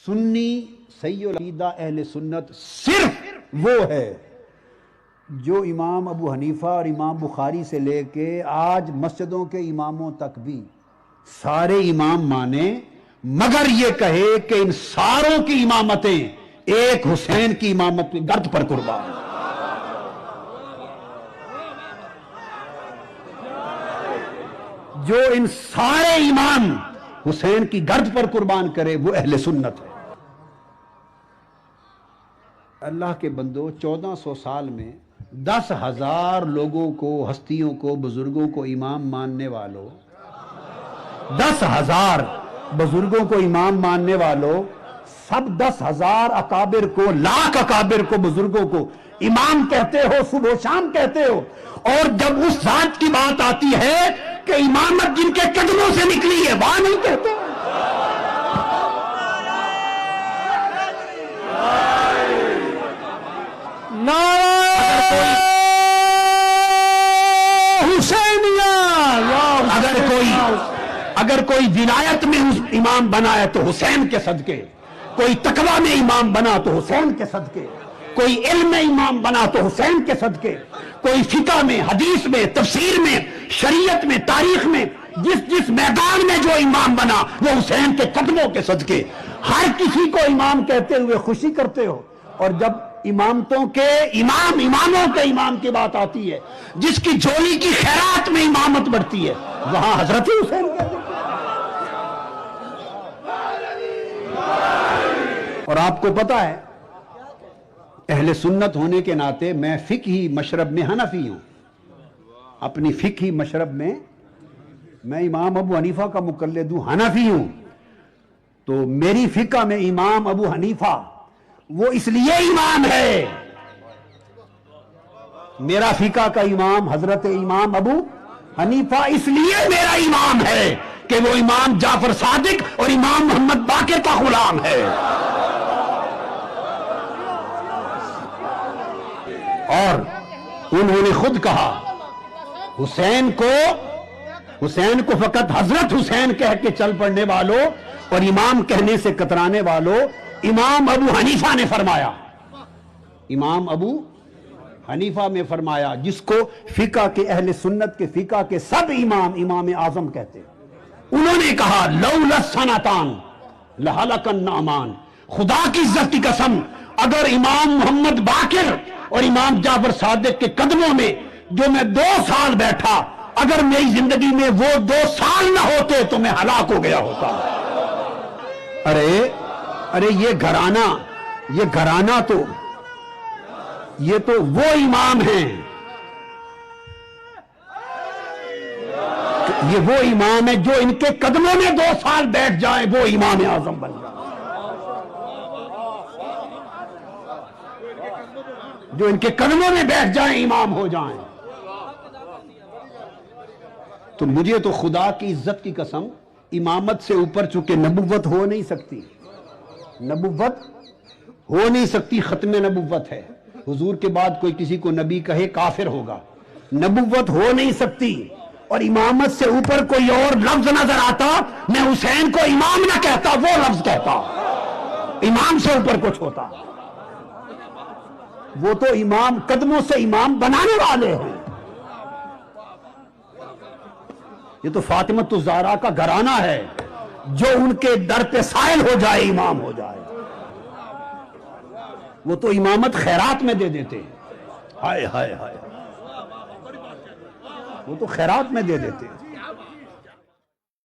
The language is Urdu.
سنی صحیح العقیدہ اہل سنت صرف وہ ہے جو امام ابو حنیفہ اور امام بخاری سے لے کے آج مسجدوں کے اماموں تک بھی سارے امام مانے، مگر یہ کہے کہ ان ساروں کی امامتیں ایک حسین کی امامت کی گرد پر قربان۔ جو ان سارے امام حسین کی گرد پر قربان کرے وہ اہل سنت ہے۔ اللہ کے بندو، 1400 سال میں 10,000 لوگوں کو، ہستیوں کو، بزرگوں کو امام ماننے والوں، 10,000 بزرگوں کو امام ماننے والوں، سب 10,000 اکابر کو، لاکھ اکابر کو، بزرگوں کو امام کہتے ہو، صبح و شام کہتے ہو، اور جب اس ذات کی بات آتی ہے کہ امامت جن کے قدموں سے نکلی ہے وہاں نہیں کہتے۔ اگر کوئی ولایت میں امام بنا ہے تو حسین کے صدقے، کوئی تقوی میں امام بنا تو حسین کے صدقے، کوئی علم میں امام بنا تو حسین کے صدقے، کوئی فقہ میں، حدیث میں، تفسیر میں، شریعت میں، تاریخ میں، جس میدان میں جو امام بنا وہ حسین کے قدموں کے صدقے۔ ہر کسی کو امام کہتے ہوئے خوشی کرتے ہو، اور جب اماموں کے امام کی بات آتی ہے، جس کی جھولی کی خیرات میں امامت بڑھتی ہے، وہاں حضرت حسین کہتے ہیں۔ اور آپ کو پتا ہے، اہل سنت ہونے کے ناطے میں فقہی مشرب میں حنفی ہوں۔ اپنی فقہی مشرب میں میں امام ابو حنیفہ کا مقلد ہوں، حنفی ہوں۔ تو میری فقہ میں امام ابو حنیفہ وہ اس لیے امام ہے، میرا فقہ کا امام حضرت امام ابو حنیفہ اس لیے میرا امام ہے کہ وہ امام جعفر صادق اور امام محمد باقر کا غلام ہے۔ اور انہوں نے خود کہا، حسین کو فقط حضرت حسین کہہ کے چل پڑنے والوں اور امام کہنے سے کترانے والوں، امام ابو حنیفہ نے فرمایا، امام ابو حنیفہ میں فرمایا، جس کو فقہ کے اہل سنت کے فقہ کے سب امام اعظم کہتے ہیں، انہوں نے کہا لولا السنتان لہلک النعمان، خدا کی عزت کی قسم، اگر امام محمد باقر اور امام جعفر صادق کے قدموں میں جو میں 2 سال بیٹھا، اگر میری زندگی میں وہ 2 سال نہ ہوتے تو میں ہلاک ہو گیا ہوتا۔ ارے یہ گھرانہ تو یہ تو وہ امام ہیں، یہ وہ امام ہے جو ان کے قدموں میں 2 سال بیٹھ جائیں وہ امام اعظم بن جائیں، جو ان کے قدموں میں بیٹھ جائیں امام ہو جائیں۔ تو مجھے تو خدا کی عزت کی قسم، امامت سے اوپر چونکہ نبوت ہو نہیں سکتی، ختم نبوت ہے، حضور کے بعد کوئی کسی کو نبی کہے کافر ہوگا، نبوت ہو نہیں سکتی، اور امامت سے اوپر کوئی اور لفظ نظر آتا، میں حسین کو امام نہ کہتا، وہ لفظ کہتا، امام سے اوپر کچھ ہوتا۔ وہ تو امام قدموں سے امام بنانے والے ہیں، یہ تو فاطمۃ الزہرا کا گھرانہ ہے، جو ان کے در پہ سائل ہو جائے امام ہو جائے۔ وہ تو امامت خیرات میں دے دیتے، ہائے ہائے ہائے، وہ تو خیرات میں دے دیتے۔